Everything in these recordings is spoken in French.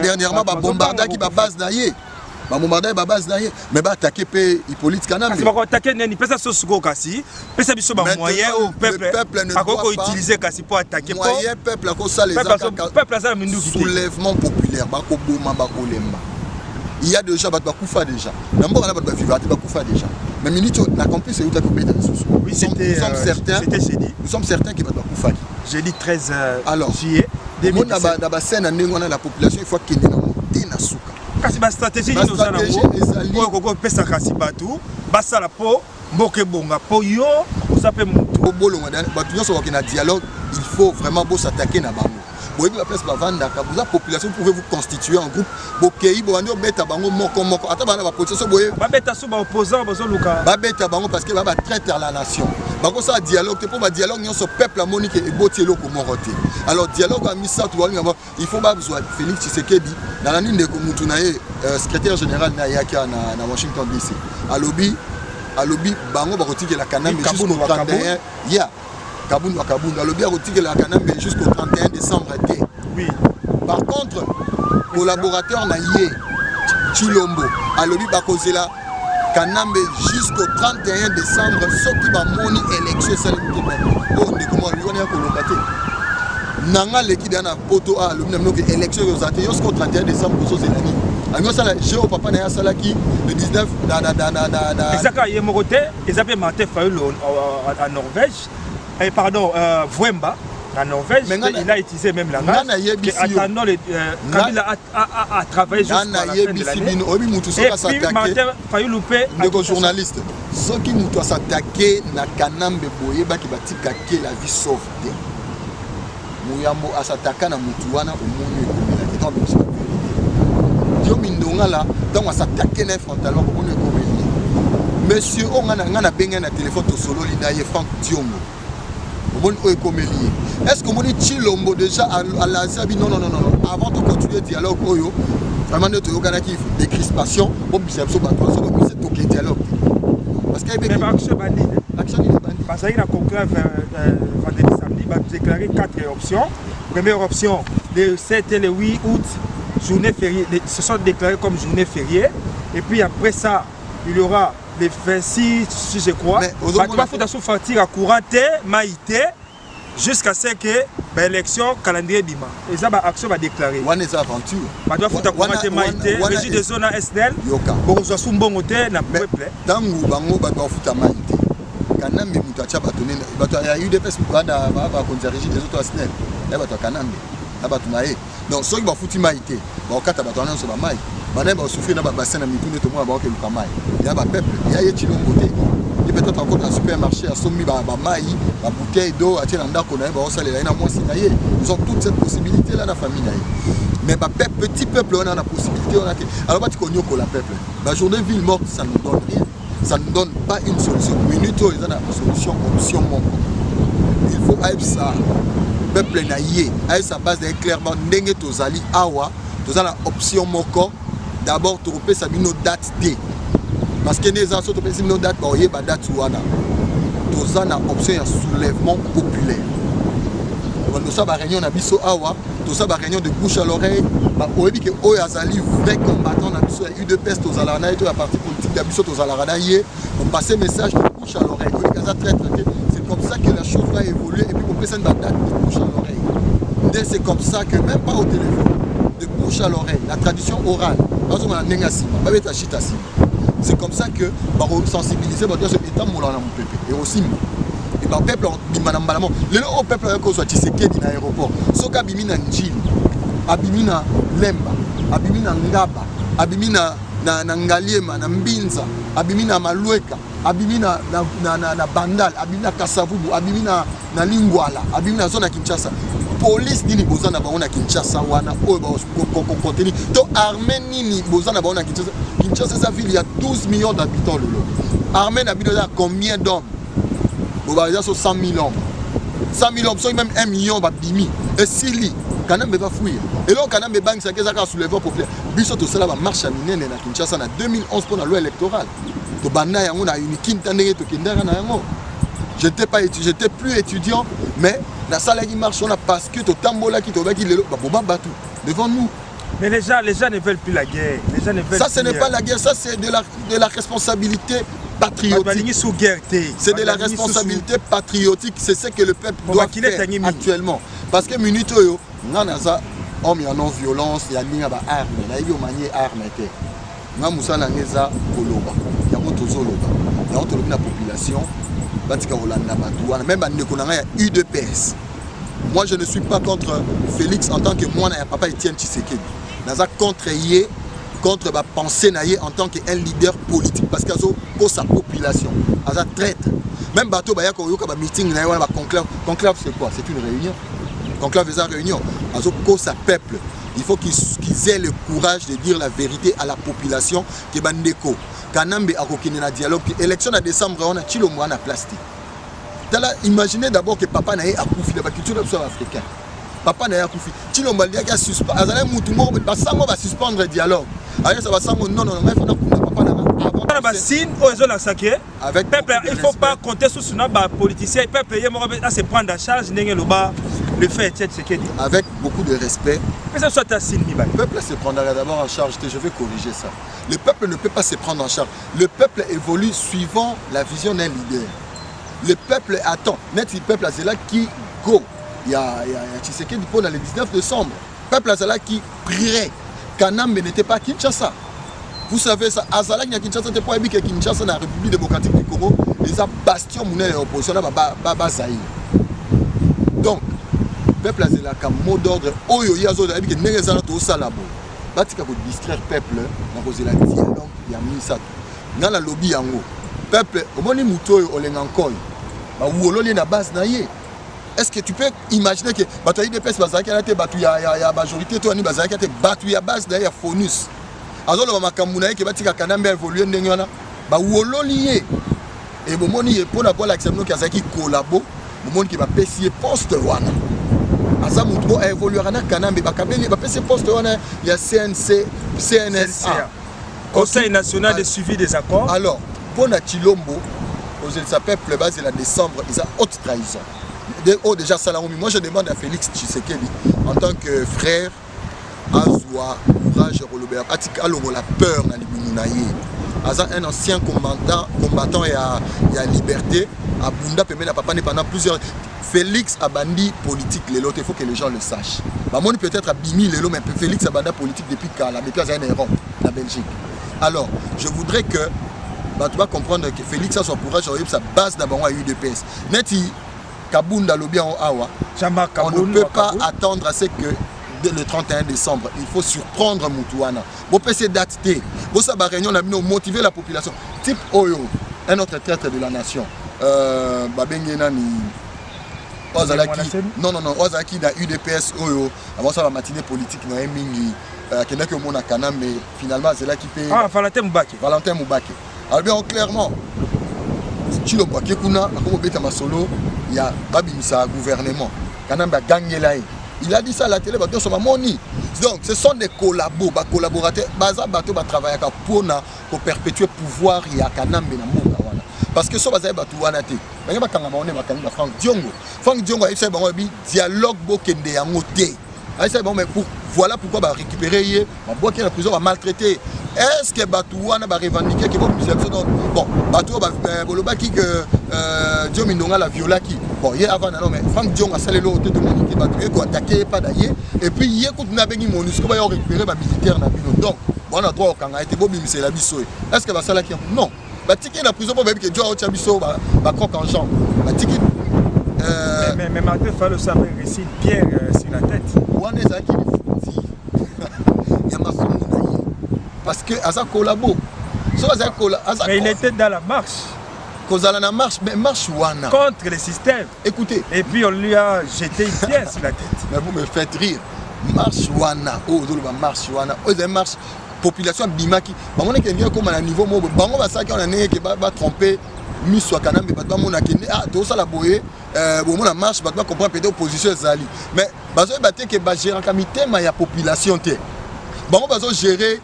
dernièrement bombarda qui base naie. Bombarda base naie. Mais attaquer pe Hippolyte Kanambe. C'est pas attaquer nani pesa sosoko kasi. Pesa biso ba moyen au peuple. Akoko utiliser kasi pour attaquer moyen peuple ko ça les peuple ça mindu soulèvement populaire bako boma bako lemba. Il y a déjà battu Bakoufa déjà. D'abord on a battu Vivati Bakoufa déjà. Mais minute n'a compris c'est où tu as coupé dans sous. Oui, c'était certains. C'était jeudi. Nous sommes certains qui battu Bakoufa. Jeudi 13 juillet 2017. Dans la scène on a la population il faut qu'il y ait na souka. Kasi ba stratégie nous a nango. Ko koko pesa kasi batu, basa la po, mboke bonga po yo, ça peut mutu. Bolo ngana batu nyoso na dialogue, il faut vraiment beau s'attaquer na bango. Boye la place ba vanda ka vous la population pouvez vous constituer en groupe. Bokei bo ando beta bango moko moko. Ata bana ba position boye. Ba beta so ba opposant bazo luka. Ba beta bango parce que ba traiter la nation. Bako ça dialogue te pour ba dialogue nyoso peuple la monique et botielo ko moroté. Alors dialogue a mis ça tout il faut pas besoin Félix Tshisekedi dans la ligne de mutu na secrétaire général na yaka na Washington DC. Alobi bango ba rotike la Kanambe jusqu'au 31 ya Kaboun alobi a rotike la Kanambe jusqu'au 31 décembre. Oui. Par contre collaborateur na yé Chilombo alobi ba kozela Kanambe jusqu'au 31 décembre soki ba moni élection salimité oh ne comment lui on est colocaté nanga leki dana poto a alobi na mnoki élection yozate jusqu'au 31 décembre ko zelani ango sala jeo papa na ya salaki le 19 da Ezaka yemokote ezape Martin Fayulu en Norvège et pardon Vwemba en Norvège, il a utilisé même la langue. Attendant, Kabila a travaillé jusqu'à la fin de l'année. Et puis Martin Fayulu le journaliste. Ceux qui nous doivent s'attaquer na Kanambe boye ba ki batika ke la vie sauve. Muyambo asataka na mutuwana omoni ekomela ke donc Dio mindonga là donc s'attaquer na frontalement omoni ekomela. Monsieur ngana benga na téléphone to solo lina ye Franck Diongo. Est-ce que mon Chilombo déjà à la Zabi non avant de continuer le dialogue oyo vraiment notre organisatif des crispations pour bien se battre sur cette toqué dialogue parce qu'il y a action bandit parce qu'il a conclave vendredi samedi va déclarer 4 options. Première option le 7 et le 8 août journée fériée se sont déclarés comme journée fériée et puis après ça il y aura les 26, si je crois, tu vas foutre sous fatigue à courant maïté jusqu'à ce que l'élection calendrier bima. Et ça, l'action va déclarer. On est aventure. Tu vas foutre à courant maïté, régie de zone SNL, pour que tu sois bon côté, na peuple. Dans le bango, tu vas foutre à maïté. Kanambe, tu as bâtonné, il y a eu des personnes qui ont régie des autres SNL. Il y a Kanambe, il y a Maïté. Donc, ceux qui vont foutre maïté, ils vont bâtonner sur la maïté. Madame va souffrir dans le bassin de Mitoune, tout le monde va avoir le maï. Il y a un peuple, il y a des côté. Il peut être encore dans le supermarché, à Somi, maï, la bouteille d'eau, à Tiendanda, qu'on a ils ont toute cette possibilité là dans la famille. Mais petit peuple, on a la possibilité. Alors, tu connais la peuple. La journée ville morte, ça ne nous donne rien. Ça ne donne pas une solution. Minute, ils ont une solution, option. Il faut aller ça. Peuple naïe, à sa base clairement, n'engagez tozali awa, tozala option moko. D'abord, tu repères ça une date D. Parce que les gens sont une date, il y a une date où tu as une option de soulèvement populaire. Nous avons une réunion de réunion de bouche à l'oreille. Nous avons vrai combattant, il y a eu de peste aux alaranaïs, la partie politique aux alaranaïs. On passe un message de bouche à l'oreille. C'est comme ça que la chose va évoluer et puis on peut faire une date de bouche à l'oreille. C'est comme ça que même pas au téléphone, de bouche à l'oreille, la tradition orale. C'est comme ça que on sensibiliser et aussi et le peuple le peuple soit Tshisekedi dans l'aéroport soka bimina njili abimina lemba abimina ngaba abimina na ngaliema na mbinza abimina malweka abimina na bandal abimina kasavubu abimina na lingwala abimina zona Kinshasa police nini bozana baona Kinshasa wana oyo ba kontenu to armée nini bozana baona Kinshasa. Kinshasa sa ville il y a 12 millions d'habitants lolo. Armée n'habite là combien d'hommes? Bon bah il y a 100 000 hommes. 100 000 hommes sont même 1 million babimi et Sili Kanambe va fuir. Et là Kanambe bang ça que ça a soulevé populaire. Biso to cela va marche à minene na Kinshasa en 2011 pour la loi électorale. To bana yango na une quintane to kindera na yango. J'étais plus étudiant mais la salle qui marche on a parce que to tambola qui to ba ki lelo ba boba batu devant nous. Mais les gens ne veulent plus la guerre. Les gens ne veulent ça, ce plus, n'est pas la guerre, ça c'est de la responsabilité patriotique. C'est de la responsabilité patriotique, c'est ce que le peuple doit faire actuellement. Parce que minute oyo, nanaza homme ya non violence, ya ninga ba arme, na yo manier arme te. Nga musala ngeza koloba, ya moto zoloba. Ya moto lobi na population, batika olanda batu, même bandeko na nga ya UDPS. Moi je ne suis pas contre Félix en tant que moi na papa Etienne Tshisekedi. Naza contre yé, contre ma pensée naïe en tant qu'un leader politique parce qu'il y a sa population, il y a traître. Même bateau baya ko yoka ba meeting naïe wala ba conclave. Conclave c'est quoi? C'est une réunion. Conclave c'est une réunion. Azo ko sa peuple. Il faut qu'ils aient le courage de dire la vérité à la population que bandeko. Kanambe akokine na dialogue. Élection en décembre on a chilo mwana plastique. Imaginez d'abord que papa naïe a koufi de la culture africaine. Papa n'a pas koufi. Chilo mbalia qui a suspendu. Azalé mutumo ba sango va suspendre le dialogue. Avec ça va s'en non, il faut avec peuple, il ne faut pas compter sur ce politicien. Il peut payer à se prendre en charge. Le fait avec beaucoup de respect. Mais ça soit le peuple se prendra d'abord en charge. Je vais corriger ça. Le peuple ne peut pas se prendre en charge. Le peuple évolue suivant la vision d'un leader. Le peuple attend. Net le peuple c'est là qui go. Il y a Tshisekedi pour le 19 décembre. Le peuple c'est là qui prierait. Kanambe n'était pas Kinshasa. Vous savez ça, Azala qui Kinshasa n'était pas que Kinshasa dans la République démocratique du Congo, les bastions de l'opposition là Zaïre. Donc, le peuple a là comme mot d'ordre, oyo yazo da que n'ezana to sala bo. Batika ko distraire peuple na ko la dialogue ya misa. Na la lobby yango. Peuple, omoni mutoyo olengankoy. Ba wololi na base na ye. Est-ce que tu peux imaginer que bataille de peste bazaki a été battu ya majorité toi ni bazaki a été battu ya base derrière Fonus. Alors le makamuna que batika kanambe évoluer ndengana ba wololié et bomoni pour la voir l'acceptation kazaki collabo bomoni ki ba pesier poste wana. Asa mutuo évoluer na kanambe ba kabeli ba pesier poste wana ya CNC CNSA Conseil national de suivi des accords. Alors pour na Chilombo aux sa peuple base de la décembre ils a haute trahison. Oh, déjà Salamoumi, moi je demande à Félix Tshisekedi en tant que frère Azwa, courage, Atika Longo la peur dans les Bounaye. Aza un ancien combattant et à liberté, à Bunda Pemé la papa pendant plusieurs. Félix a bandit politique les lots, il faut que les gens le sachent. Moi peut-être a bimi les lots, mais Félix a bandit politique depuis Kala, depuis un Europe, la Belgique. Alors, je voudrais que tu vas comprendre que Félix a son courage, sa base d'abord à UDPS. Neti Kabunda Lobian Awa, on ne peut pas attendre à ce que le 31 décembre, il faut surprendre Moutouana. Vous pouvez se dater, vous savez, réunion, on a motivé la population. Type Oyo, un autre traître de la nation. Non, Ozaki dans UDPS Oyo, avant ça, la matinée politique, dans Mingi, qui n'est que mon Kanam, mais finalement, c'est là qui paye. Ah, Valentin Moubake. Valentin Moubake. Alors bien, clairement, Chilo Bakekuna, comme Beta Masolo, il y a Babimisa gouvernement. Kanamba Gangelaï. Il a dit ça à la télé, donc ce sont des collaborateurs. Baza Bato va travailler pour perpétuer le pouvoir et à Kanambe na Monga. Parce que ce que Bato Wanate, Franck Diongo. Franck Diongo a dit dialogue Bokende Yangote. Voilà pourquoi va récupérer la prison va maltraiter. Est-ce que Batouana va revendiquer que bon Batou va bolobaki que Dieu Mindonga la viola qui bon hier avant non mais Franck Dion a salé l'autre de mon qui Batou ko attaquer pas d'ailleurs et puis hier quand na bengi MONUSCO va récupérer ba militaire na bino donc on a droit au kanga été bobi c'est la biso. Est-ce que va sala qui non batiki la prison pour que Dieu a au biso ba croque en jambe batiki mais Martin Fallou ça me récit pierre sur la tête. Wana za qui parce que Asa collabo. Mais il était dans la marche. La marche, mais marche wana. Contre le système. Écoutez. Et puis on lui a jeté une pierre sur la tête. Mais vous me faites rire. Marche wana. Oh, marche wana. Oh, c'est marche. Population bimaki. On est quelqu'un comme à un niveau mobile. On va ça qu'on a né qui va tromper. Miss Wakanam, mais pas mon akene. Ah, tout ça la boye. Bon, on marche, pas comprendre peut-être opposition Zali. Mais bazo batté que ba gérer comme thème ya population té. Bon, on va gérer.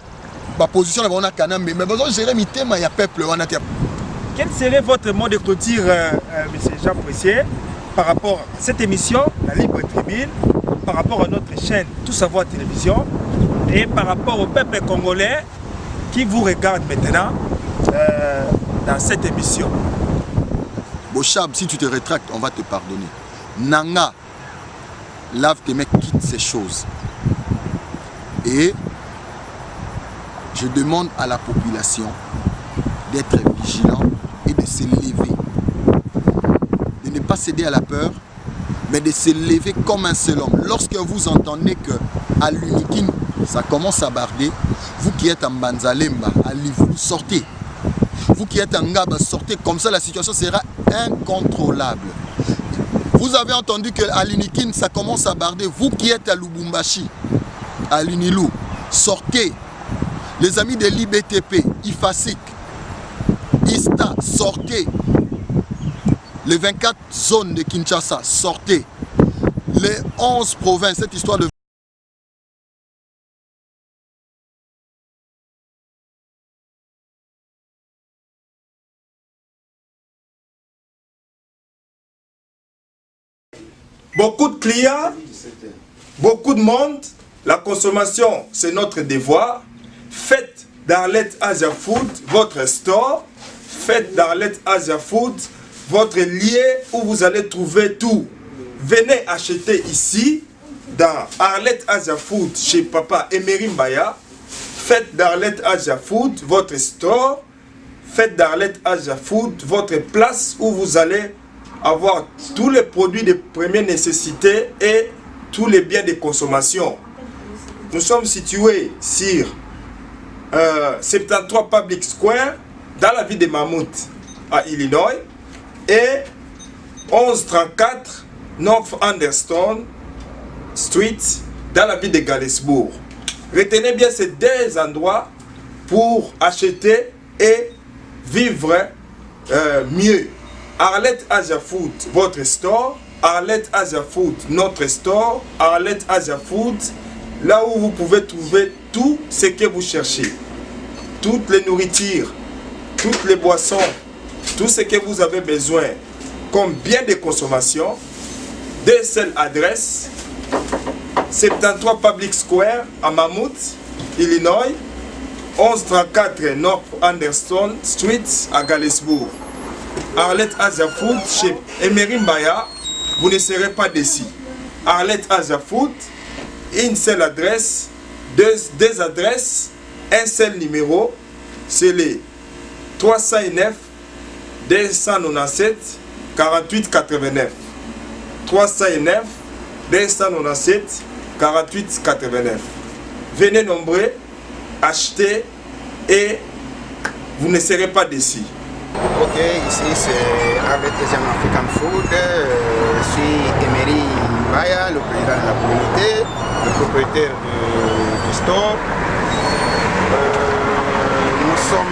Ma position là on a Kanam mais besoin gérer mi thème il y a peuple on a. Quel serait votre mot de clôture monsieur Jean Pressier par rapport à cette émission la Libre Tribune par rapport à notre chaîne Tout Savoir Télévision et par rapport au peuple congolais qui vous regarde maintenant dans cette émission. Bochab, si tu te rétractes, on va te pardonner. Nanga, lave tes mains, quitte ces choses. Et je demande à la population d'être vigilant et de se lever. De ne pas céder à la peur, mais de se lever comme un seul homme. Lorsque vous entendez que à l'Unikin, ça commence à barder, vous qui êtes en Banzalemba, à Livou, sortez. Vous qui êtes en Ngaba, sortez. Comme ça, la situation sera incontrôlable. Vous avez entendu qu'à l'Unikin, ça commence à barder. Vous qui êtes à Lubumbashi, à l'Unilou, sortez. Les amis de l'IBTP, IFASIC, ISTA, sortez. Les 24 zones de Kinshasa, sortez. Les 11 provinces, cette histoire de... Beaucoup de clients, beaucoup de monde, la consommation, c'est notre devoir. Faites d'Arlette Asia Food votre store. Faites d'Arlette Asia Food votre lieu où vous allez trouver tout. Venez acheter ici, dans Arlette Asia Food, chez Papa Emery Mbaya. Faites d'Arlette Asia Food votre store. Faites d'Arlette Asia Food votre place où vous allez avoir tous les produits de première nécessité et tous les biens de consommation. Nous sommes situés sur 73 Public Square dans la ville de Mammoth à Illinois et 1134 North Anderson Street dans la ville de Galesburg. Retenez bien ces deux endroits pour acheter et vivre mieux. Arlette Asia Food, votre store. Arlette Asia Food, notre store. Arlette Asia Food, là où vous pouvez trouver tout ce que vous cherchez. Toutes les nourritures, toutes les boissons, tout ce que vous avez besoin comme bien de consommation. Deux seules adresses. 73 Public Square à Mammoth, Illinois. 1134 North Anderson Street à Galesburg. Arlette Asia Food chez Emery Mbaya, vous ne serez pas déçus. Arlette Asia Food, une seule adresse, deux adresses, un seul numéro, c'est les 309 297 48 89. 309 297 48 89. Venez nombreux, achetez et vous ne serez pas déçus. Ok, ici c'est Arlette Asian African Food. Je suis Emery Mbaya, le président de la communauté, le propriétaire du store. Nous sommes...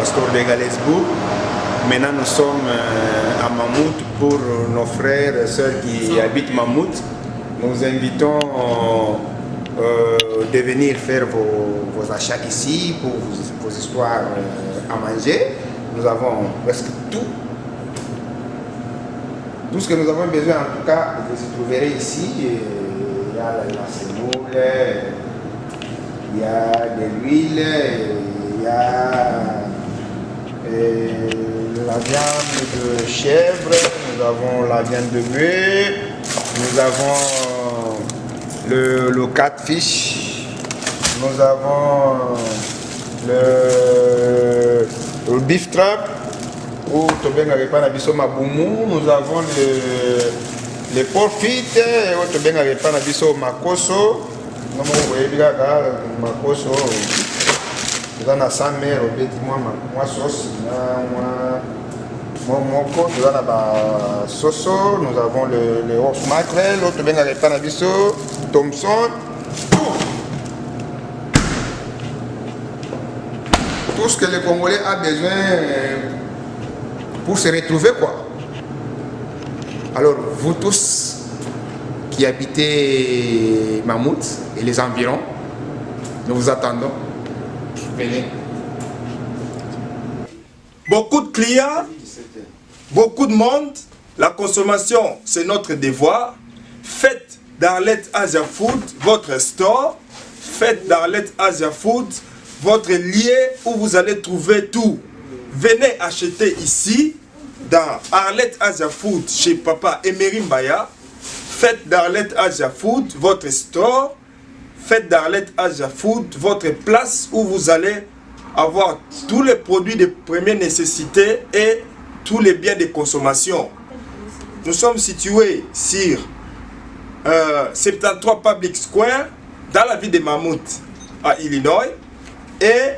store de Galesbourg. Maintenant, nous sommes à Mammouth pour nos frères et sœurs qui habitent Mammouth. Nous invitons de venir faire vos achats ici pour vos histoires à manger. Nous avons presque tout. Tout ce que nous avons besoin, en tout cas, vous y trouverez ici. Il y a la semoule, il y a de l'huile, il y a la viande de chèvre, nous avons la viande de bœuf, nous avons le catfish, nous avons le beef trap, ou nous avons les porc frites, ou makoso, makoso. Nous avons 100 mère, moi sauce, soso, nous avons le horse mackerel, l'autre bien avec panabiso, Thompson, tout ce que le Congolais a besoin pour se retrouver quoi. Alors vous tous qui habitez Mammouth et les environs, nous vous attendons. Venez. Beaucoup de clients, beaucoup de monde. La consommation, c'est notre devoir. Faites d'Arlette Asia Food votre store. Faites d'Arlette Asia Food votre lieu où vous allez trouver tout. Venez acheter ici, dans Arlette Asia Food, chez Papa Emery Mbaya. Faites d'Arlette Asia Food votre store. Faites d'Arlette Asia Food votre place où vous allez avoir tous les produits de première nécessité et tous les biens de consommation. Nous sommes situés sur 73 Public Square dans la ville de Mammouth à Illinois et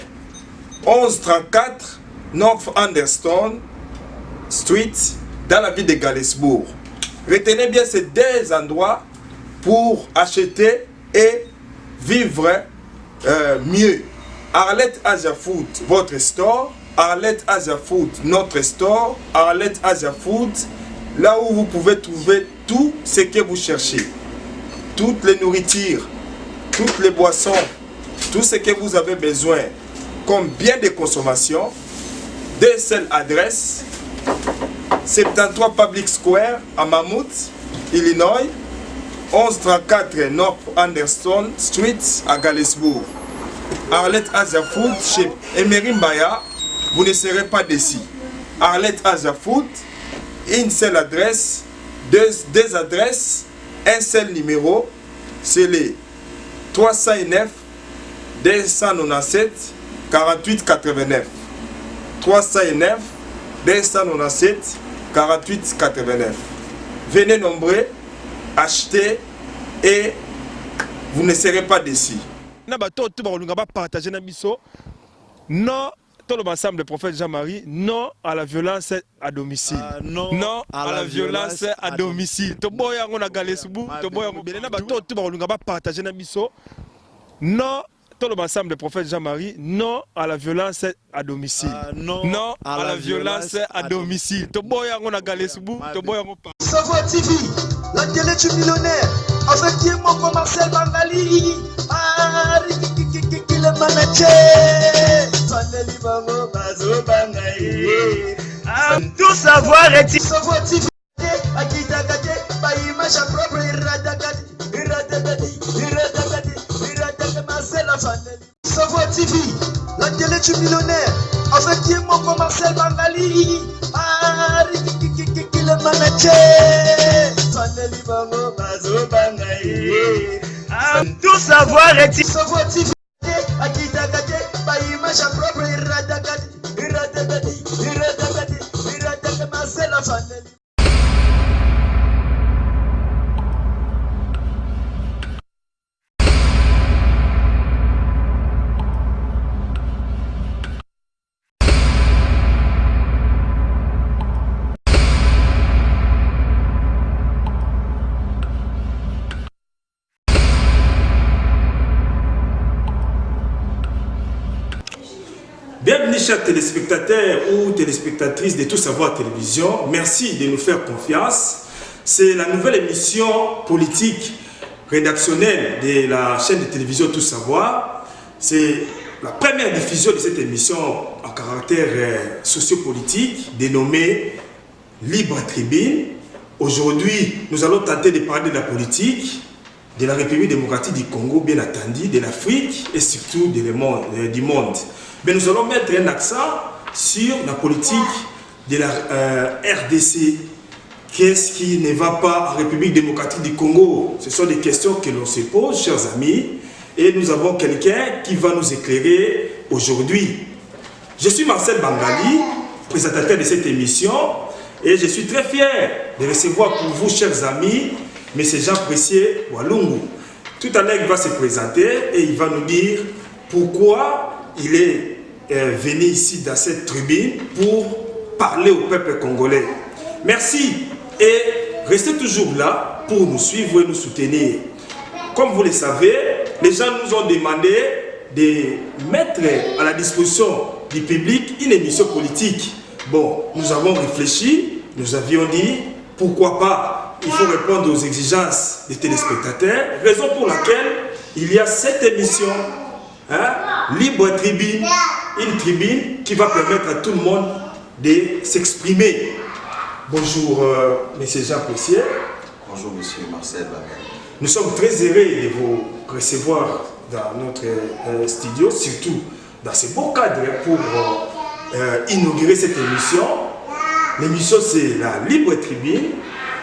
1134 North Anderson Street dans la ville de Galesbourg. Retenez bien ces deux endroits pour acheter et vivre mieux. Arlette Asia Food, votre store. Arlette Asia Food, notre store. Arlette Asia Food, là où vous pouvez trouver tout ce que vous cherchez. Toutes les nourritures, toutes les boissons, tout ce que vous avez besoin comme bien de consommation. Deux seules adresses. 73 Public Square à Mammouth, Illinois. 1134 North Anderson Street à Galesbourg. Arlette Asia Food chez Emery Mbaya, vous ne serez pas déçus. Arlette Asia Food, une seule adresse, deux adresses, un seul numéro, c'est les 309 297 48 89. 309 297 48 89. Venez nombreux, achetez et vous ne serez pas déçus. Non, tout l'ensemble des prophètes Jean-Marie, non à la violence à domicile. Non à la violence à domicile. Non, tout l'ensemble des prophètes Jean-Marie, non à la violence à domicile. Non à la violence à domicile. Savoir TV, la télé du millionnaire, avec Diemoko Marcel Bangali, le manager, Faneli Bango Bazo Bangaye, tout savoir est Savoir TV, Akita Gade, Baïma propre, Iradagade, Marcel Faneli. Savoir TV, la télé du millionnaire, avec Diemoko Marcel Bangali, le manager, Faneli Bango Bazo Bangaye, tout savoir est Savoir TV. Akita Gade, Baïma propre, Iradagade, Marcel Faneli. Bienvenue amis chers téléspectateurs ou téléspectatrices de Tout Savoir Télévision, merci de nous faire confiance. C'est la nouvelle émission politique rédactionnelle de la chaîne de télévision Tout Savoir. C'est la première diffusion de cette émission en caractère sociopolitique dénommée Libre Tribune. Aujourd'hui, nous allons tenter de parler de la politique de la République démocratique du Congo, bien entendu, de l'Afrique et surtout du monde. Mais nous allons mettre un accent sur la politique de la RDC. Qu'est-ce qui ne va pas en République démocratique du Congo? Ce sont des questions que l'on se pose, chers amis, et nous avons quelqu'un qui va nous éclairer aujourd'hui. Je suis Marcel Bangali, présentateur de cette émission, et je suis très fier de recevoir pour vous, chers amis, M. Jean Pressier Walungu. Tout à l'heure, il va se présenter et il va nous dire pourquoi il est venu ici dans cette tribune pour parler au peuple congolais. Merci et restez toujours là pour nous suivre et nous soutenir. Comme vous le savez, les gens nous ont demandé de mettre à la disposition du public une émission politique. Bon, nous avons réfléchi, nous avions dit pourquoi pas. Il faut répondre aux exigences des téléspectateurs, raison pour laquelle il y a cette émission, Libre Tribune, une tribune qui va permettre à tout le monde de s'exprimer. Bonjour, M. Jean Pressier. Bonjour, M. Marcel Bangali. Nous sommes très heureux de vous recevoir dans notre studio, surtout dans ce beau cadre pour inaugurer cette émission. L'émission, c'est la Libre Tribune,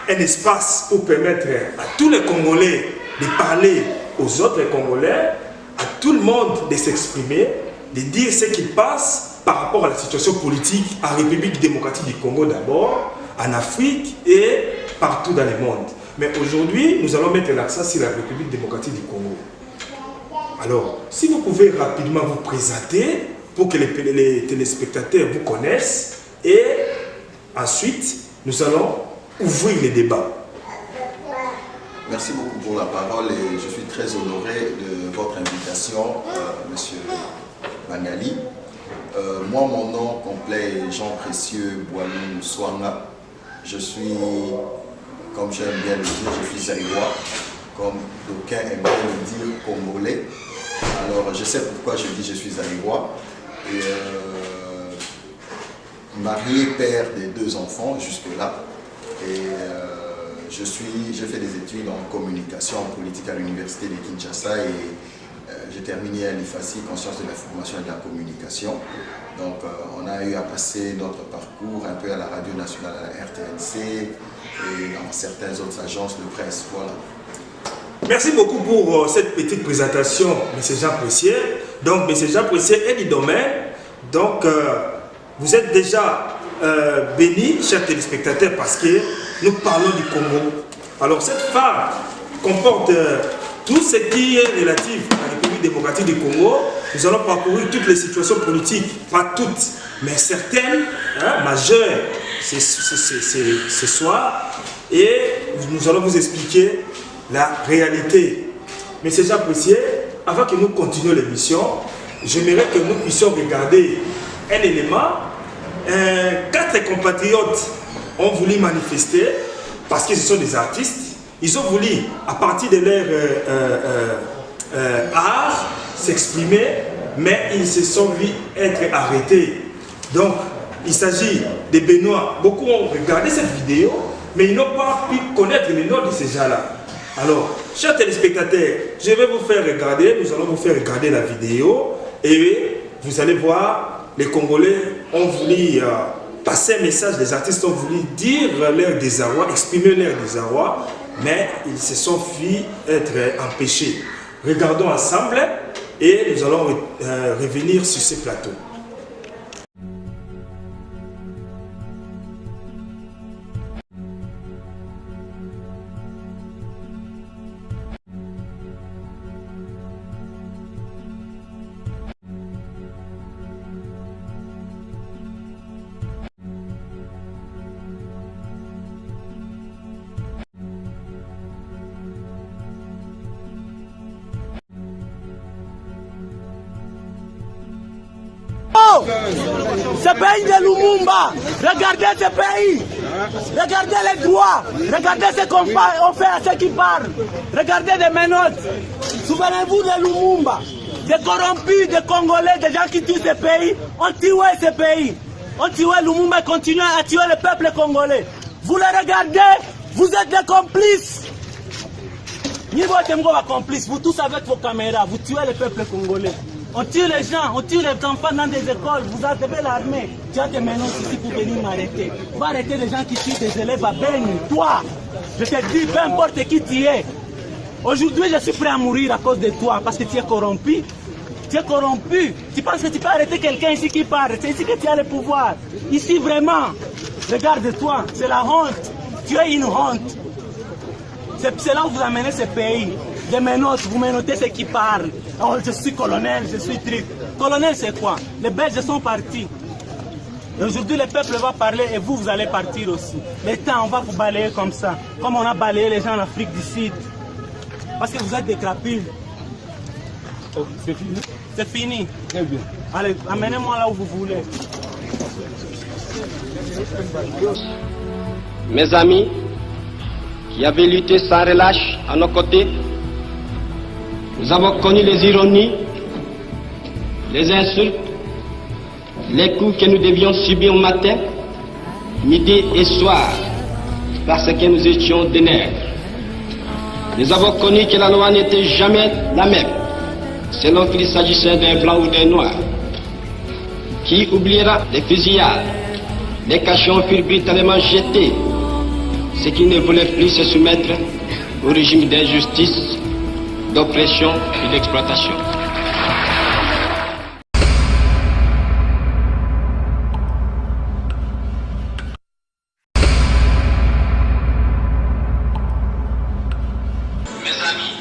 un espace pour permettre à tous les Congolais de parler aux autres Congolais, à tout le monde de s'exprimer, de dire ce qui passe par rapport à la situation politique en République démocratique du Congo d'abord, en Afrique et partout dans le monde. Mais aujourd'hui, nous allons mettre l'accent sur la République démocratique du Congo. Alors, si vous pouvez rapidement vous présenter pour que les téléspectateurs vous connaissent et ensuite, nous allons ouvrir les débats. Merci beaucoup pour la parole et je suis très honoré de votre invitation, Monsieur Bangali. Moi, mon nom complet est Jean Pressier Walungu Swanga. Je suis, comme j'aime bien le dire, je suis zaïrois, comme d'aucuns aiment bien le dire, congolais. Alors, je sais pourquoi je dis je suis zaïrois. Et marié, père des 2 enfants jusque-là. Et j'ai fait des études en communication, en politique à l'université de Kinshasa et j'ai terminé à l'IFACI, conscience de l'information et de la communication. Donc on a eu à passer notre parcours un peu à la radio nationale, à la RTNC et dans certaines autres agences de presse. Voilà. Merci beaucoup pour cette petite présentation, M. Jean Pressier. Donc M. Jean Pressier est du domaine. Donc vous êtes déjà béni, chers téléspectateurs, parce que nous parlons du Congo. Alors cette femme comporte tout ce qui est relatif à la République démocratique du Congo. Nous allons parcourir toutes les situations politiques, pas toutes, mais certaines, majeures, ce soir. Et nous allons vous expliquer la réalité. Mais c'est Jean Pressier, avant que nous continuions l'émission, j'aimerais que nous puissions regarder un élément. 4 compatriotes ont voulu manifester parce que ce sont des artistes. Ils ont voulu, à partir de leur art, s'exprimer, mais ils se sont vus être arrêtés. Donc, il s'agit de Benoît. Beaucoup ont regardé cette vidéo, mais ils n'ont pas pu connaître le nom de ces gens-là. Alors, chers téléspectateurs, je vais vous faire regarder, nous allons vous faire regarder la vidéo et vous allez voir. Les Congolais ont voulu passer un message, les artistes ont voulu dire leur désarroi, exprimer leur désarroi, mais ils se sont fait être empêchés. Regardons ensemble et nous allons revenir sur ce plateau. Ce pays de Lumumba, regardez ce pays. Regardez les droits. Regardez ce qu'on fait à ceux qui parlent. Regardez des menottes. Souvenez-vous de Lumumba. Des corrompus, des Congolais, des gens qui tuent ce pays. On tué ce pays. On tué Lumumba et continue à tuer le peuple congolais. Vous les regardez, vous êtes des complices. Niveau de complices, vous tous avec vos caméras, vous tuez le peuple congolais. On tue les gens, on tue les enfants dans des écoles, vous avez l'armée. Tu as des menaces ici pour venir m'arrêter. Va arrêter les gens qui tuent des élèves à Beni. Toi, je te dis, peu importe qui tu es. Aujourd'hui, je suis prêt à mourir à cause de toi parce que tu es corrompu. Tu es corrompu. Tu penses que tu peux arrêter quelqu'un ici qui parle. C'est ici que tu as le pouvoir. Ici, vraiment, regarde-toi, c'est la honte. Tu es une honte. C'est là où vous amenez ce pays. Des menottes, vous menotez ceux qui parlent. Oh, je suis colonel, je suis truc. Colonel, c'est quoi? Les Belges sont partis. Et aujourd'hui, le peuple va parler et vous, vous allez partir aussi. L'État, on va vous balayer comme ça. Comme on a balayé les gens en Afrique du Sud. Parce que vous êtes des crapules. Oh, c'est fini? C'est fini. Très bien. Allez, amenez-moi là où vous voulez. Mes amis, qui avaient lutté sans relâche à nos côtés, nous avons connu les ironies, les insultes, les coups que nous devions subir matin, midi et soir, parce que nous étions des nègres. Nous avons connu que la loi n'était jamais la même, selon qu'il s'agissait d'un blanc ou d'un noir. Qui oubliera les fusillades, les cachons furent brutalement jetés, ceux qui ne voulaient plus se soumettre au régime d'injustice, d'oppression et d'exploitation. Mes amis,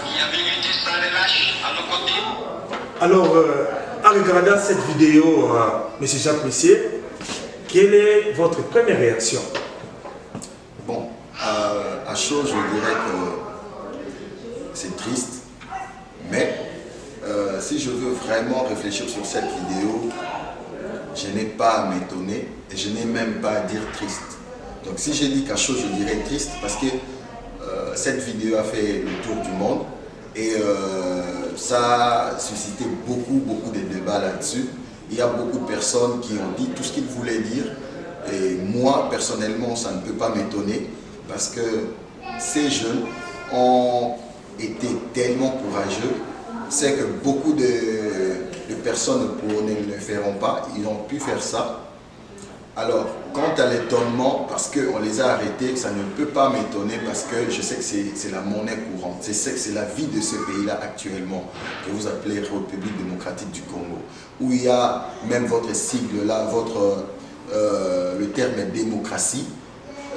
qui avaient lutté sans relâche à nos côtés. Alors, en regardant cette vidéo, M. Jacques Messier, quelle est votre première réaction? Bon, à chaud, je dirais que c'est triste, mais si je veux vraiment réfléchir sur cette vidéo, je n'ai pas à m'étonner et je n'ai même pas à dire triste. Donc si j'ai dit qu'à chaud, je dirais triste parce que cette vidéo a fait le tour du monde et ça a suscité beaucoup de débats là-dessus. Il y a beaucoup de personnes qui ont dit tout ce qu'ils voulaient dire et moi, personnellement, ça ne peut pas m'étonner parce que ces jeunes ont été tellement courageux, c'est que beaucoup de personnes ne le feront pas, ils ont pu faire ça. Alors, quant à l'étonnement, parce qu'on les a arrêtés, ça ne peut pas m'étonner parce que je sais que c'est la monnaie courante, c'est la vie de ce pays-là actuellement, que vous appelez République démocratique du Congo, où il y a même votre sigle là, le terme démocratie.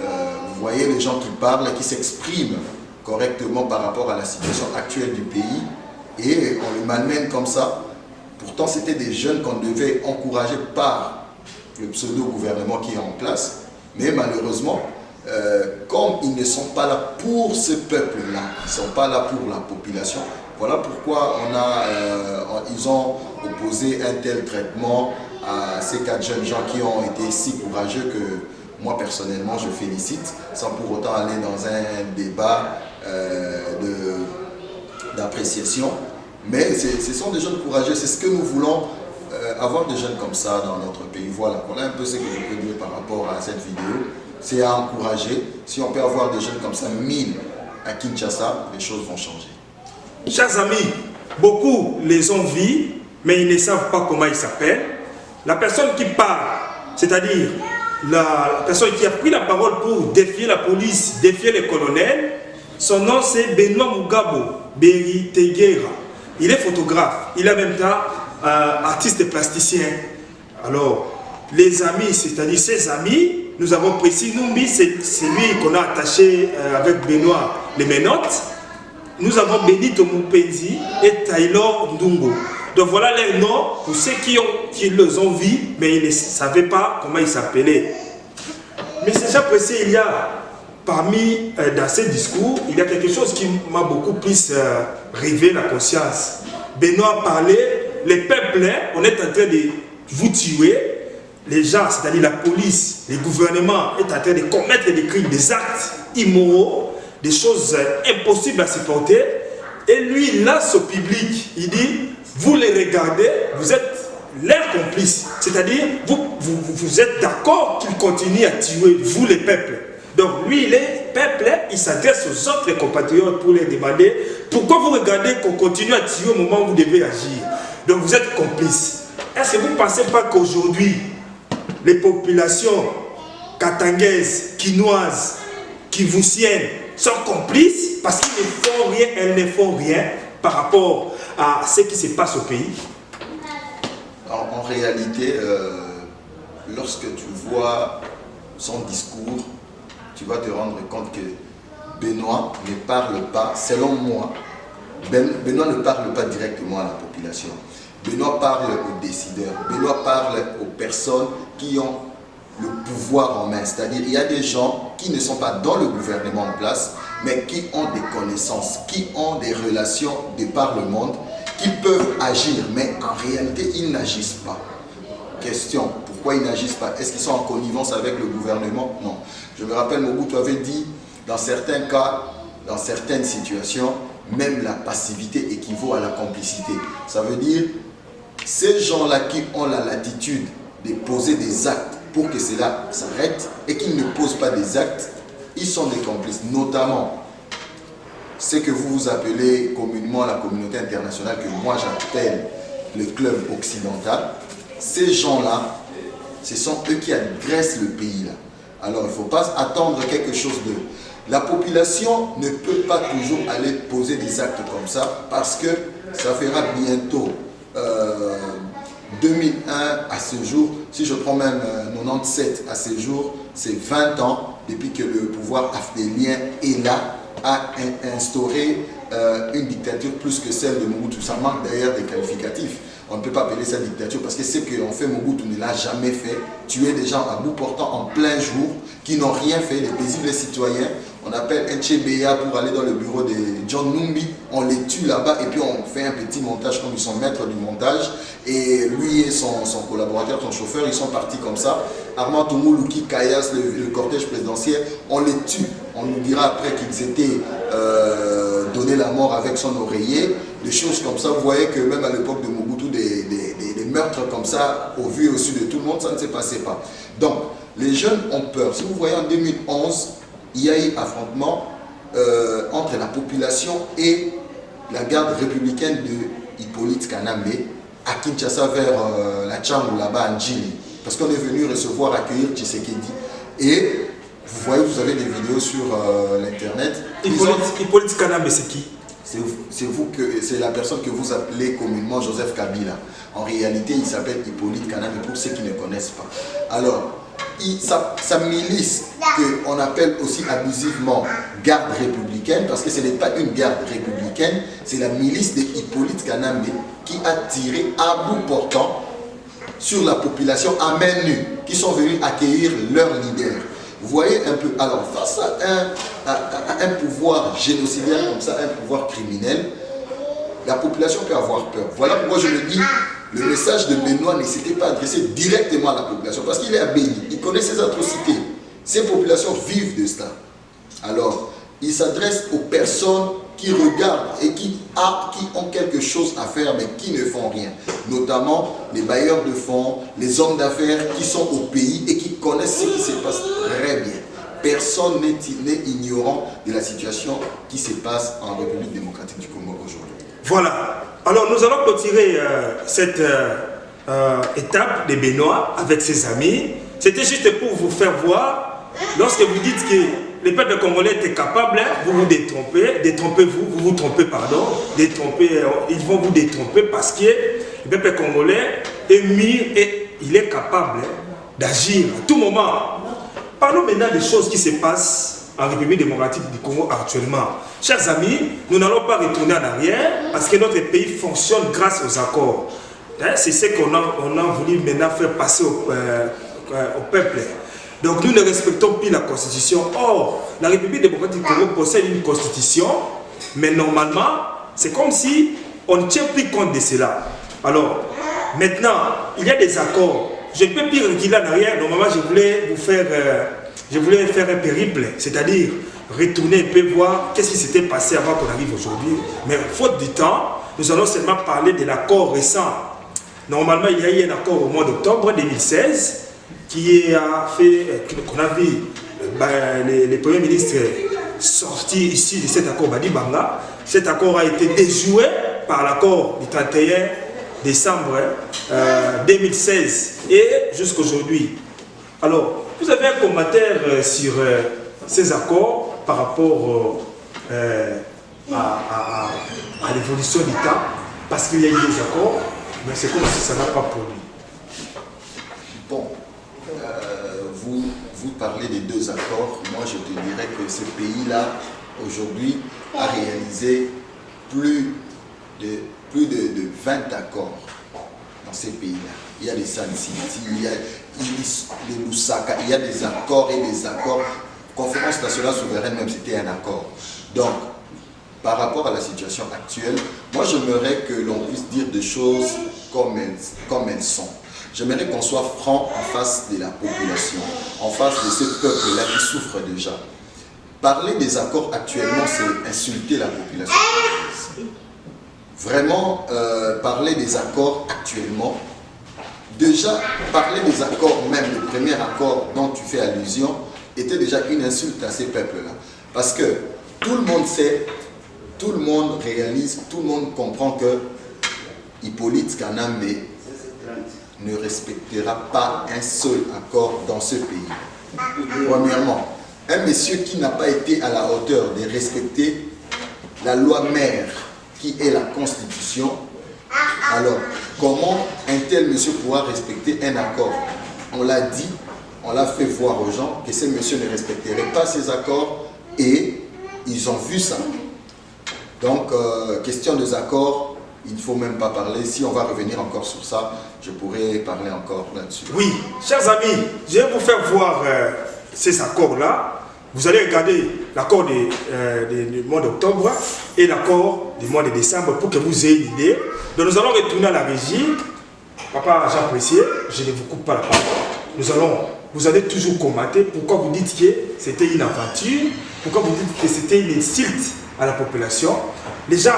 Vous voyez les gens qui parlent, qui s'expriment correctement par rapport à la situation actuelle du pays et on les malmène comme ça. Pourtant, c'était des jeunes qu'on devait encourager par le pseudo-gouvernement qui est en place. Mais malheureusement, comme ils ne sont pas là pour ce peuple-là, ils ne sont pas là pour la population, voilà pourquoi ils ont opposé un tel traitement à ces 4 jeunes gens qui ont été si courageux que moi personnellement je félicite, sans pour autant aller dans un débat d'appréciation. Mais ce sont des jeunes courageux, c'est ce que nous voulons, avoir des jeunes comme ça dans notre pays. Voilà un peu ce que je peux dire par rapport à cette vidéo. C'est à encourager. Si on peut avoir des jeunes comme ça, 1000 à Kinshasa, les choses vont changer. Chers amis, beaucoup les ont vus, mais ils ne savent pas comment ils s'appellent. La personne qui parle, c'est-à-dire la personne qui a pris la parole pour défier la police, défier les colonels, son nom c'est Benoît Mugabo Beriteguera. Il est photographe, il est en même temps artiste et plasticien. Alors, les amis, c'est-à-dire ses amis, nous avons précis Numbi, c'est lui qu'on a attaché avec Benoît les menottes. Nous avons Benito Mupenzi et Taylor Ndungo. Donc voilà les noms pour ceux qui les ont vus, mais ils ne savaient pas comment ils s'appelaient. Mais c'est déjà précis, il y a parmi, dans ces discours, il y a quelque chose qui m'a beaucoup plus réveillé la conscience. Benoît parlait les peuples, on est en train de vous tuer. Les gens, c'est-à-dire la police, les gouvernements, est en train de commettre des crimes, des actes immoraux, des choses impossibles à supporter. Et lui, il lance au public, il dit, vous les regardez, vous êtes leurs complices. C'est-à-dire, vous êtes d'accord qu'il continue à tuer, vous les peuples. Donc lui, les peuples, il s'adresse aux autres compatriotes pour les demander, pourquoi vous regardez qu'on continue à tuer au moment où vous devez agir? Donc vous êtes complices. Est-ce que vous ne pensez pas qu'aujourd'hui, les populations katangaises, quinoises, kivoussiennes sont complices parce qu'ils ne font rien, elles ne font rien par rapport à ce qui se passe au pays? En réalité, lorsque tu vois son discours, tu vas te rendre compte que Benoît ne parle pas, selon moi, Benoît ne parle pas directement à la population. Benoît parle aux décideurs, Benoît parle aux personnes qui ont le pouvoir en main. C'est-à-dire il y a des gens qui ne sont pas dans le gouvernement en place, mais qui ont des connaissances, qui ont des relations de par le monde, qui peuvent agir, mais en réalité, ils n'agissent pas. Question, pourquoi ils n'agissent pas? Est-ce qu'ils sont en connivence avec le gouvernement? Non. Je me rappelle, Mobutu avait dit, dans certains cas, dans certaines situations, même la passivité équivaut à la complicité. Ça veut dire, ces gens-là qui ont la latitude de poser des actes pour que cela s'arrête et qu'ils ne posent pas des actes, ils sont des complices. Notamment, ce que vous appelez communément la communauté internationale, que moi j'appelle le club occidental, ces gens-là, ce sont eux qui agressent le pays là. Alors il ne faut pas attendre quelque chose d'eux. La population ne peut pas toujours aller poser des actes comme ça parce que ça fera bientôt 2001 à ce jour, si je prends même 97 à ce jour, c'est 20 ans depuis que le pouvoir afdélien est là, a instauré une dictature plus que celle de Mobutu. Ça manque d'ailleurs des qualificatifs. On ne peut pas appeler ça dictature parce que ce qu'on fait, Mobutu ne l'a jamais fait. Tuer des gens à bout portant en plein jour qui n'ont rien fait, les paisibles citoyens. On appelle Nchebeya pour aller dans le bureau de John Numbi. On les tue là-bas et puis on fait un petit montage comme ils sont maîtres du montage. Et lui et son collaborateur, son chauffeur, ils sont partis comme ça. Armand Toumoulouki, Kayas, le cortège présidentiel, on les tue. On nous dira après qu'ils s'étaient donné la mort avec son oreiller. Des choses comme ça, vous voyez que même à l'époque de Mobutu, des meurtres comme ça, au vu et au su de tout le monde, ça ne se passait pas. Donc, les jeunes ont peur. Si vous voyez en 2011, il y a eu affrontement entre la population et la garde républicaine de Hippolyte Kanambe à Kinshasa vers la Tchangou, là-bas à Ndjili. Parce qu'on est venu recevoir, accueillir Tshisekedi. Et vous voyez, vous avez des vidéos sur l'internet. Hippolyte Kanambe, c'est qui? C'est la personne que vous appelez communément Joseph Kabila. En réalité, il s'appelle Hippolyte Kanambe pour ceux qui ne connaissent pas. Alors, sa milice, qu'on appelle aussi abusivement garde républicaine, parce que ce n'est pas une garde républicaine, c'est la milice de Hippolyte Kanambe qui a tiré à bout portant sur la population à main nue, qui sont venus accueillir leur leader. Vous voyez un peu, alors face à un pouvoir génocidaire comme ça, un pouvoir criminel, la population peut avoir peur. Voilà pourquoi je le dis, le message de Benoît ne s'était pas adressé directement à la population, parce qu'il est à Béni, il connaît ces atrocités. Ces populations vivent de cela. Alors, il s'adresse aux personnes qui regardent et qui ont quelque chose à faire mais qui ne font rien. Notamment les bailleurs de fonds, les hommes d'affaires qui sont au pays et qui connaissent ce qui se passe très bien. Personne n'est ignorant de la situation qui se passe en République démocratique du Congo aujourd'hui. Voilà. Alors nous allons clôturer cette étape de Benoît avec ses amis. C'était juste pour vous faire voir, lorsque vous dites que le peuple congolais est capable, vous vous détrompez, vous vous trompez, pardon, ils vont vous détromper parce que le peuple congolais est mûr et il est capable d'agir à tout moment. Parlons maintenant des choses qui se passent en République démocratique du Congo actuellement. Chers amis, nous n'allons pas retourner en arrière parce que notre pays fonctionne grâce aux accords. C'est ce qu'on a voulu maintenant faire passer au peuple. Donc nous ne respectons plus la constitution. Or, la République démocratique du Congo possède une constitution, mais normalement, c'est comme si on ne tient plus compte de cela. Alors, maintenant, il y a des accords. Je ne peux plus reculer en arrière. Normalement, je voulais faire un périple, c'est-à-dire retourner un peu voir qu'est-ce qui s'était passé avant qu'on arrive aujourd'hui. Mais faute du temps, nous allons seulement parler de l'accord récent. Normalement, il y a eu un accord au mois d'octobre 2016 qu'on a vu les premiers ministres sortir ici de cet accord Badi Banga. Cet accord a été déjoué par l'accord du 31 décembre 2016 et jusqu'aujourd'hui. Alors, vous avez un commentaire sur ces accords par rapport à l'évolution du temps, parce qu'il y a eu des accords, mais c'est comme si ça n'a pas produit. Bon, vous parlez des deux accords. Moi, je te dirais que ce pays-là, aujourd'hui, a réalisé plus de 20 accords dans ces pays-là. Il y a des Sun City, il y a les Lusaka, il y a des accords et des accords. Conférence nationale souveraine, même c'était un accord. Donc, par rapport à la situation actuelle, moi j'aimerais que l'on puisse dire des choses comme elles sont. J'aimerais qu'on soit franc en face de la population, en face de ce peuple-là qui souffre déjà. Parler des accords actuellement, c'est insulter la population. Vraiment, parler des accords actuellement, déjà parler des accords, même le premier accord dont tu fais allusion, était déjà une insulte à ces peuples-là. Parce que tout le monde sait, tout le monde réalise, tout le monde comprend que Hippolyte Kanambe ne respectera pas un seul accord dans ce pays. Premièrement, un monsieur qui n'a pas été à la hauteur de respecter la loi mère qui est la Constitution, alors comment un tel monsieur pourra respecter un accord? On l'a dit, on l'a fait voir aux gens que ces messieurs ne respecteraient pas ces accords et ils ont vu ça. Donc, question des accords, il ne faut même pas parler. Si on va revenir encore sur ça, je pourrais parler encore là-dessus. Oui, chers amis, je vais vous faire voir ces accords-là. Vous allez regarder l'accord du mois d'octobre et l'accord du mois de décembre pour que vous ayez une idée. Donc nous allons retourner à la régie. Papa j'apprécie, je ne vous coupe pas la parole. Vous allez toujours commenter pourquoi vous dites que c'était une aventure, pourquoi vous dites que c'était une insulte à la population. Les gens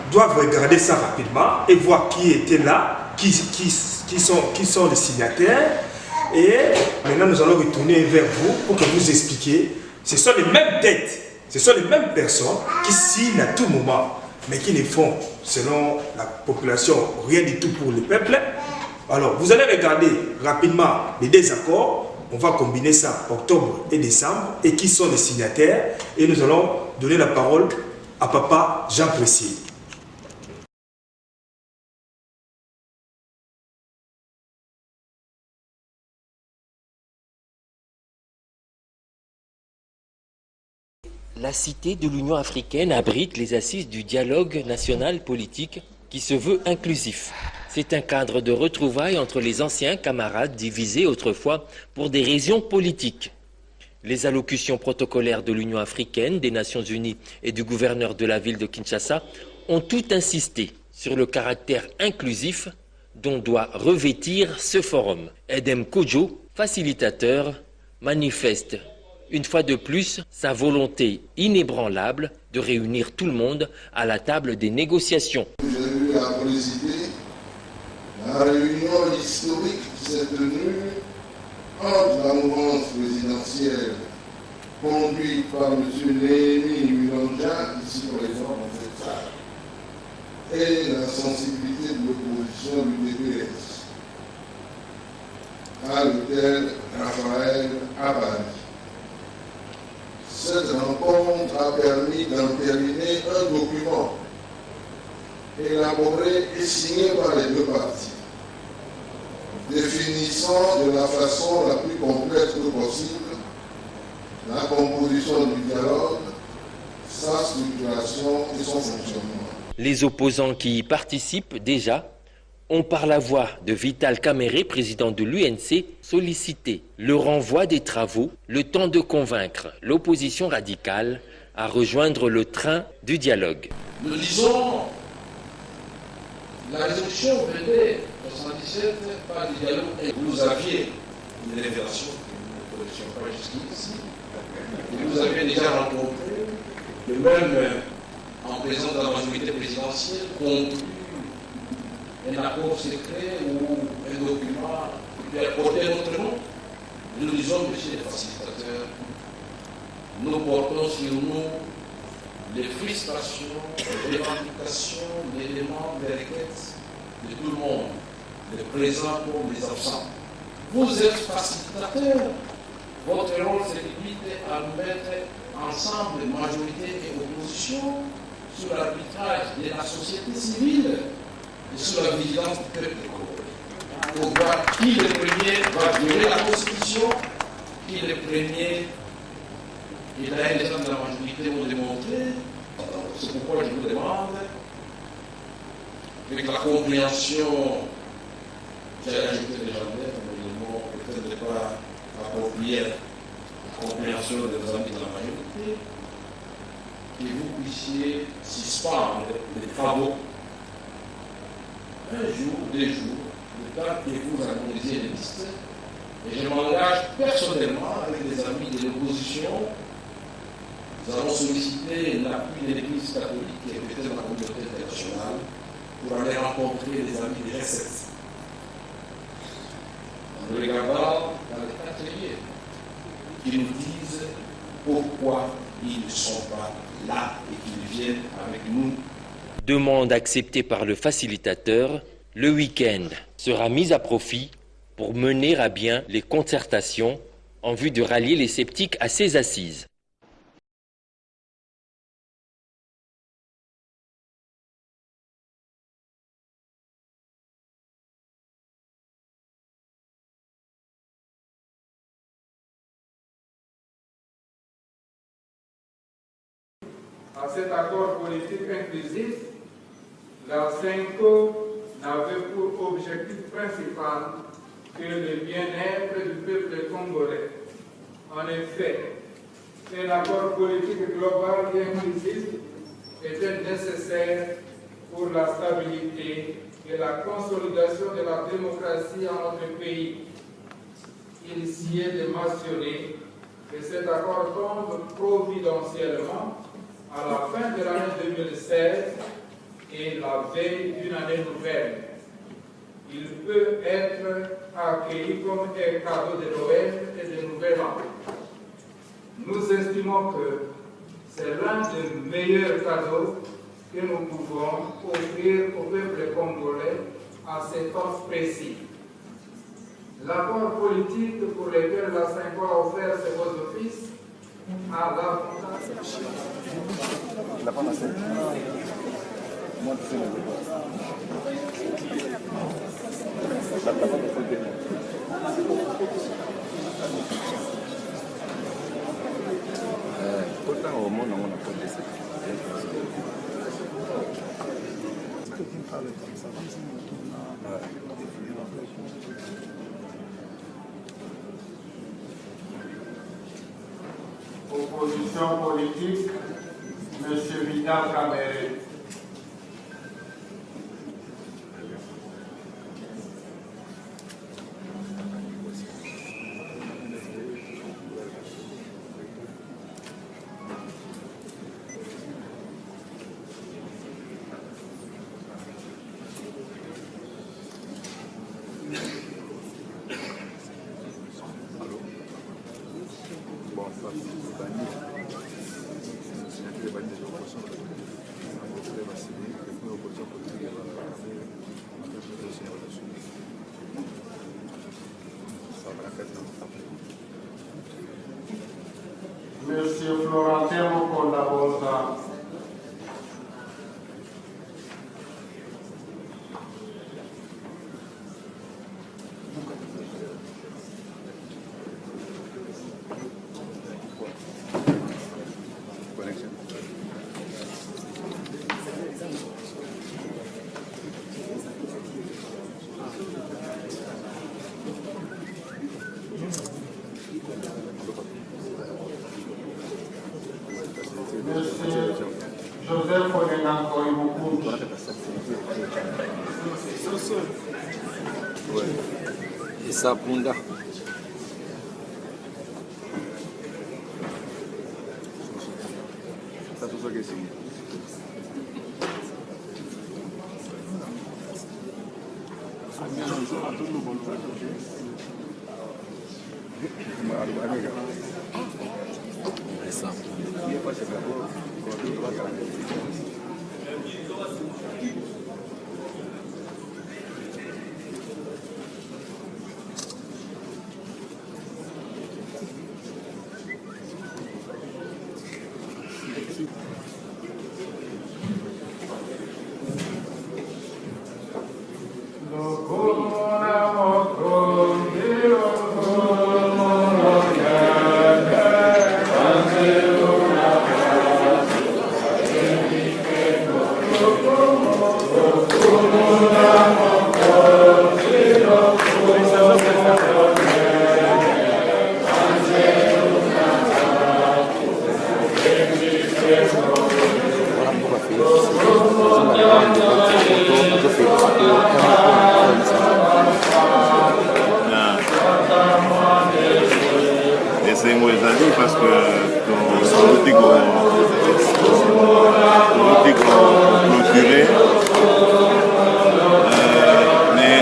doivent regarder ça rapidement et voir qui était là, qui sont les signataires. Et maintenant, nous allons retourner vers vous pour que vous expliquiez. Ce sont les mêmes têtes, ce sont les mêmes personnes qui signent à tout moment, mais qui ne font, selon la population, rien du tout pour le peuple. Alors, vous allez regarder rapidement les désaccords. On va combiner ça, octobre et décembre, et qui sont les signataires. Et nous allons donner la parole à Papa Jean Pressier. La cité de l'Union africaine abrite les assises du dialogue national politique qui se veut inclusif. C'est un cadre de retrouvailles entre les anciens camarades divisés autrefois pour des raisons politiques. Les allocutions protocolaires de l'Union africaine, des Nations unies et du gouverneur de la ville de Kinshasa ont tout insisté sur le caractère inclusif dont doit revêtir ce forum. Edem Kojo, facilitateur, manifeste une fois de plus sa volonté inébranlable de réunir tout le monde à la table des négociations. J'ai eu à présider la réunion historique qui s'est tenue entre la mouvance présidentielle conduite par M. Néhémie Milonja, ici présent dans cette salle, et la sensibilité de l'opposition du DPS, à l'hôtel Raphaël à Paris. Cette rencontre a permis d'entériner un document élaboré et signé par les deux parties, définissant de la façon la plus complète que possible la composition du dialogue, sa structuration et son fonctionnement. Les opposants qui y participent déjà ont par la voix de Vital Kamerhe, président de l'UNC, sollicité le renvoi des travaux, le temps de convaincre l'opposition radicale à rejoindre le train du dialogue. Nous disons La résolution venait en 1977 par le dialogue et vous aviez une révélation que nous ne connaissions pas jusqu'ici. Et vous avez déjà rencontré le même en présence de la majorité présidentielle conclu un accord secret ou un document qui a porté notre nom. Nous disons, monsieur le facilitateur, nous portons sur nous les frustrations, les revendications, les demandes, les requêtes de tout le monde, les présents comme les absents. Vous êtes facilitateur. Votre rôle se limite à nous mettre ensemble, majorité et opposition, sur l'arbitrage de la société civile et sur la vigilance du peuple congolais. Pour voir qui le premier va violer la Constitution, qui le premier. Et là, les gens de la majorité ont démontré. C'est pourquoi je vous demande, avec la compréhension, j'ai ajouté déjà mais le mot peut-être pas approprié, la compréhension des amis de la majorité, que vous puissiez suspendre les travaux un jour, 2 jours, le temps que vous harmonisez les listes. Et je m'engage personnellement avec les amis de l'opposition. Nous avons sollicité l'appui de l'Église catholique et peut-être de la communauté internationale pour aller rencontrer les amis des recettes. En nous regardant dans les ateliers qui nous disent pourquoi ils ne sont pas là et qu'ils viennent avec nous. Demande acceptée par le facilitateur, le week-end sera mis à profit pour mener à bien les concertations en vue de rallier les sceptiques à ces assises. À cet accord politique inclusif, la CENCO n'avait pour objectif principal que le bien-être du peuple congolais. En effet, un accord politique global et inclusif était nécessaire pour la stabilité et la consolidation de la démocratie en notre pays. Il s'y est de mentionner que cet accord tombe providentiellement à la fin de l'année 2016 et la veille d'une année nouvelle. Il peut être accueilli comme un cadeau de Noël et de Nouvel An. Nous estimons que c'est l'un des meilleurs cadeaux que nous pouvons offrir au peuple congolais à cet temps précis. L'accord politique pour lequel la CENCO a offert ses beaux offices a l'avantage. Opposition politique, M. Vidal Kamere. Monsieur Florentin Mokonda-Bonza. Monsieur Joseph Odenanko Ibukundu. Ouais. Et ça, Punda. Ça, tout ça que c'est. Parce que politique clôturée, mais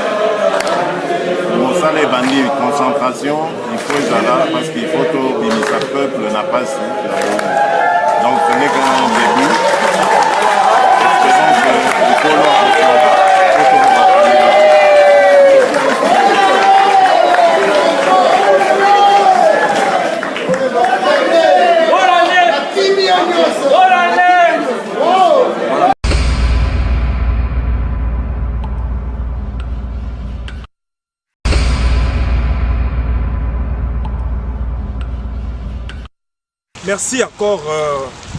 pour ça les bandits concentration, il faut les aller parce qu'il faut que le peuple n'a pas si. Donc ce n'est qu'un début. Espérons qu'il faut leur Merci encore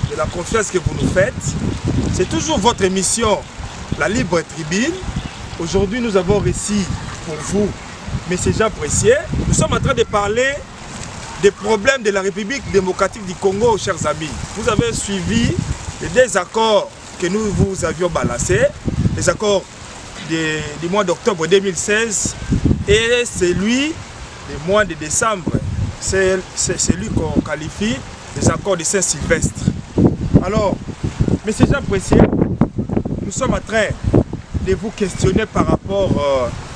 de la confiance que vous nous faites. C'est toujours votre émission, La Libre Tribune. Aujourd'hui, nous avons réussi pour vous, Messieurs Jean Pressier. Nous sommes en train de parler des problèmes de la République démocratique du Congo, chers amis. Vous avez suivi les désaccords que nous vous avions balancés, les accords du mois d'octobre 2016 et celui du mois de décembre. C'est celui qu'on qualifie des accords de Saint-Sylvestre. Alors, M. Jean Pressier, nous sommes en train de vous questionner par rapport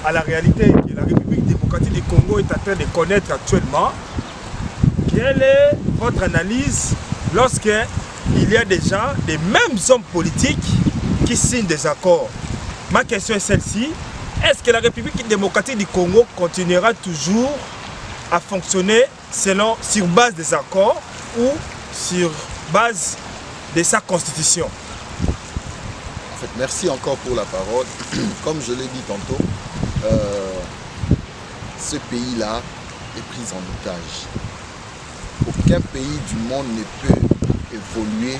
à la réalité que la République démocratique du Congo est en train de connaître actuellement. Quelle est votre analyse lorsqu'il y a des gens, des mêmes hommes politiques qui signent des accords? Ma question est celle-ci. Est-ce que la République démocratique du Congo continuera toujours à fonctionner sur base des accords ou sur base de sa constitution? En fait, merci encore pour la parole. Comme je l'ai dit tantôt, ce pays-là est pris en otage. Aucun pays du monde ne peut évoluer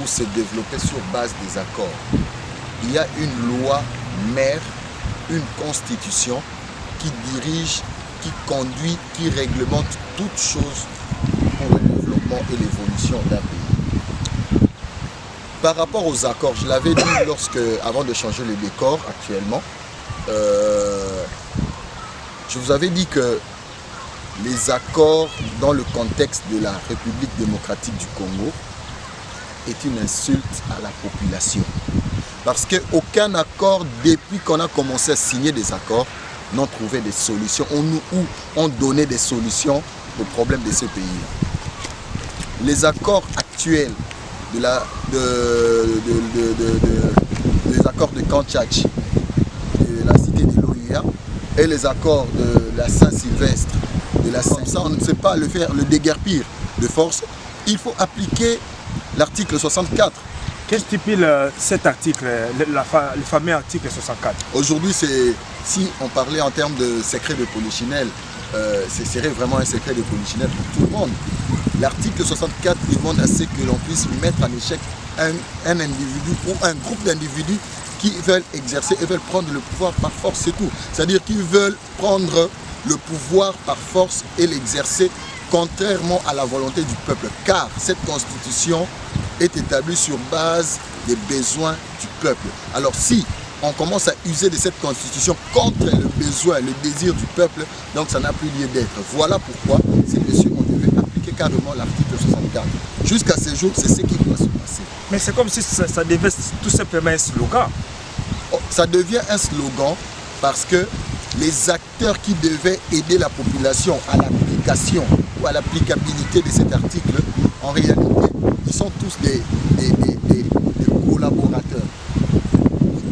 ou se développer sur base des accords. Il y a une loi mère, une constitution qui dirige, qui conduit, qui réglemente toutes choses pour le développement et l'évolution d'un pays. Par rapport aux accords, je l'avais dit avant de changer le décor actuellement, je vous avais dit que les accords dans le contexte de la République démocratique du Congo est une insulte à la population. Parce qu'aucun accord, depuis qu'on a commencé à signer des accords, n'ont trouvé des solutions ou ont donné des solutions aux problèmes de ce pays-là. Les accords actuels des accords de Kanchach, de la cité de l'OUA, et les accords de la Saint-Sylvestre, de la Saint-Saint, on ne sait pas le faire, le déguerpir de force. Il faut appliquer l'article 64. Qu'est-ce qui stipule cet article, le fameux article 64? Aujourd'hui, si on parlait en termes de secret de polichinelle, ce serait vraiment un secret de polichinelle pour tout le monde. L'article 64 demande à ce que l'on puisse mettre en échec un individu ou un groupe d'individus qui veulent exercer et veulent prendre le pouvoir par force, c'est tout. C'est-à-dire qu'ils veulent prendre le pouvoir par force et l'exercer contrairement à la volonté du peuple. Car cette constitution est établie sur base des besoins du peuple. Alors si on commence à user de cette constitution contre le besoin, le désir du peuple, donc ça n'a plus lieu d'être. Voilà pourquoi ces messieurs ont dû appliquer carrément l'article 64. Jusqu'à ce jour, c'est ce qui doit se passer. Mais c'est comme si ça devait tout simplement un slogan. Oh, ça devient un slogan parce que les acteurs qui devaient aider la population à l'application ou à l'applicabilité de cet article, en réalité, ils sont tous des collaborateurs.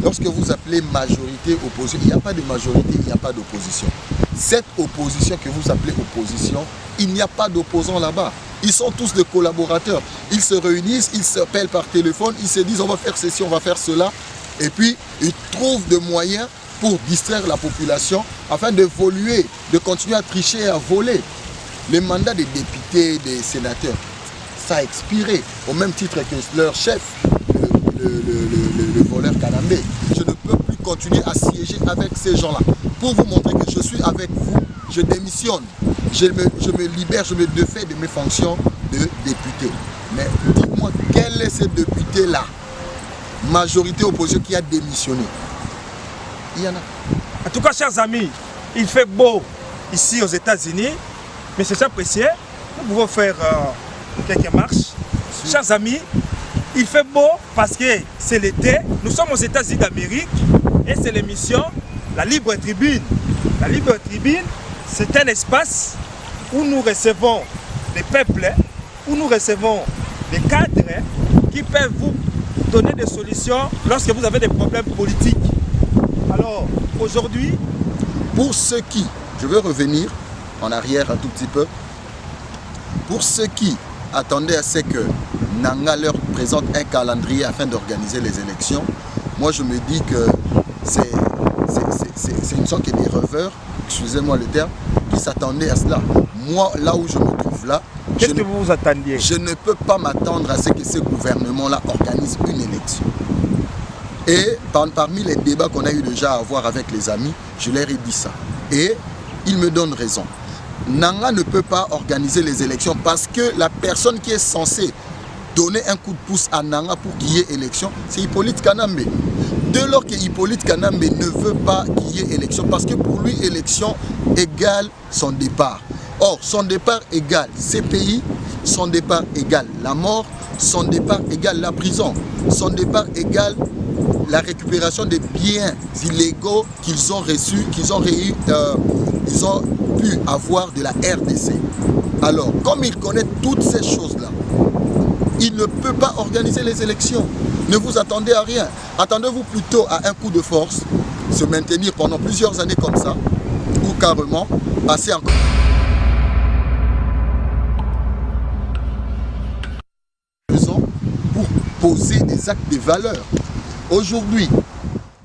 Lorsque vous appelez majorité, opposition, il n'y a pas de majorité, il n'y a pas d'opposition. Cette opposition que vous appelez opposition, il n'y a pas d'opposants là-bas. Ils sont tous des collaborateurs. Ils se réunissent, ils s'appellent par téléphone, ils se disent on va faire ceci, on va faire cela. Et puis, ils trouvent des moyens pour distraire la population afin d'évoluer, de continuer à tricher et à voler. Les mandats des députés, des sénateurs, ça a expiré au même titre que leur chef, le voleur Kanambé. Je ne peux plus continuer à siéger avec ces gens-là. Pour vous montrer que je suis avec vous, je démissionne. Je me libère, je me défais de mes fonctions de député. Mais dites-moi, quel est ce député-là, majorité opposition, qui a démissionné? Il y en a. En tout cas, chers amis, il fait beau ici aux États-Unis, mais c'est apprécié. Nous pouvons faire quelques marches. Chers amis, il fait beau parce que c'est l'été. Nous sommes aux États-Unis d'Amérique et c'est l'émission La Libre Tribune. La Libre Tribune, c'est un espace où nous recevons des peuples, où nous recevons des cadres qui peuvent vous donner des solutions lorsque vous avez des problèmes politiques. Alors, aujourd'hui, pour ceux qui, je veux revenir en arrière un tout petit peu, pour ceux qui attendaient à ce que Nanga leur présente un calendrier afin d'organiser les élections, moi je me dis que c'est une sorte des rêveurs, excusez-moi le terme, qui s'attendaient à cela. Moi, là où je me trouve là, qu'est-ce que vous attendiez? Je ne peux pas m'attendre à ce que ce gouvernement-là organise une élection. Et parmi les débats qu'on a eu déjà à avoir avec les amis, je leur ai dit ça. Et ils me donnent raison. Nanga ne peut pas organiser les élections parce que la personne qui est censée donner un coup de pouce à Nanga pour qu'il y ait élection, c'est Hippolyte Kanambe. Dès lors que Hippolyte Kanambe ne veut pas qu'il y ait élection, parce que pour lui, élection égale son départ. Or, son départ égale ces pays, son départ égale la mort, son départ égale la prison, son départ égale la récupération des biens illégaux qu'ils ont reçus, ils ont pu avoir de la RDC. Alors, comme il connaît toutes ces choses-là, il ne peut pas organiser les élections. Ne vous attendez à rien. Attendez-vous plutôt à un coup de force, se maintenir pendant plusieurs années comme ça, ou carrément passer encore. Pour poser des actes de valeur. Aujourd'hui,